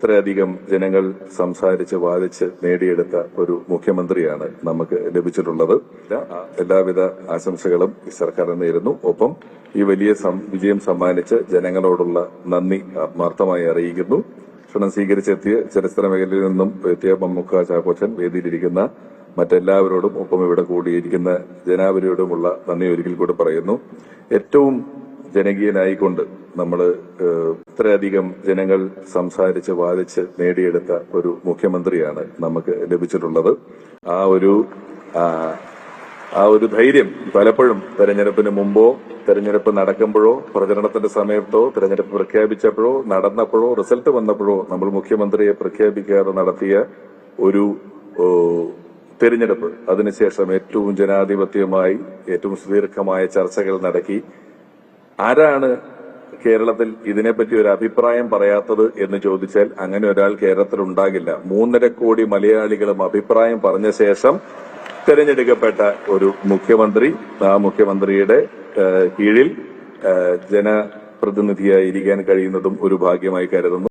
ഇത്രയധികം ജനങ്ങൾ സംസാരിച്ച് വാദിച്ച് നേടിയെടുത്ത ഒരു മുഖ്യമന്ത്രിയാണ് നമുക്ക് ലഭിച്ചിട്ടുള്ളത്. എല്ലാവിധ ആശംസകളും ഈ സർക്കാരിന് നേരുന്നു. ഒപ്പം ഈ വലിയ വിജയം സമ്മാനിച്ച് ജനങ്ങളോടുള്ള നന്ദി ആത്മാർത്ഥമായി അറിയിക്കുന്നു. ക്ഷണം സ്വീകരിച്ചെത്തിയ ചലച്ചിത്ര മേഖലയിൽ നിന്നും എത്തിയ മമ്മൂക്ക, ചാക്കോച്ചൻ, വേദിയിലിരിക്കുന്ന മറ്റെല്ലാവരോടും ഒപ്പം ഇവിടെ കൂടിയിരിക്കുന്ന ജനാവലിയോടുമുള്ള നന്ദി ഒരിക്കൽ കൂടി പറയുന്നു. ഏറ്റവും ജനകീയനായിക്കൊണ്ട് നമ്മൾ ഇത്രയധികം ജനങ്ങൾ സംസാരിച്ച് വാദിച്ച് നേടിയെടുത്ത ഒരു മുഖ്യമന്ത്രിയാണ് നമുക്ക് ലഭിച്ചിട്ടുള്ളത്. ആ ഒരു ധൈര്യം പലപ്പോഴും തെരഞ്ഞെടുപ്പിന് മുമ്പോ തെരഞ്ഞെടുപ്പ് നടക്കുമ്പോഴോ പ്രചരണത്തിന്റെ സമയത്തോ തെരഞ്ഞെടുപ്പ് പ്രഖ്യാപിച്ചപ്പോഴോ നടന്നപ്പോഴോ റിസൾട്ട് വന്നപ്പോഴോ നമ്മൾ മുഖ്യമന്ത്രിയെ പ്രഖ്യാപിക്കാതെ നടത്തിയ ഒരു തെരഞ്ഞെടുപ്പ്, അതിനുശേഷം ഏറ്റവും ജനാധിപത്യമായി ഏറ്റവും സുദീർഘമായ ചർച്ചകൾ നടത്തി ആരാണ് കേരളത്തിൽ ഇതിനെപ്പറ്റി ഒരു അഭിപ്രായം പറയാത്തത് എന്ന് ചോദിച്ചാൽ അങ്ങനെ ഒരാൾ കേരളത്തിൽ ഉണ്ടാകില്ല. 3.5 കോടി മലയാളികളും അഭിപ്രായം പറഞ്ഞ ശേഷം തെരഞ്ഞെടുക്കപ്പെട്ട ഒരു മുഖ്യമന്ത്രി, ആ മുഖ്യമന്ത്രിയുടെ കീഴിൽ ജനപ്രതിനിധിയായിരിക്കാൻ കഴിയുന്നതും ഒരു ഭാഗ്യമായി കരുതുന്നു.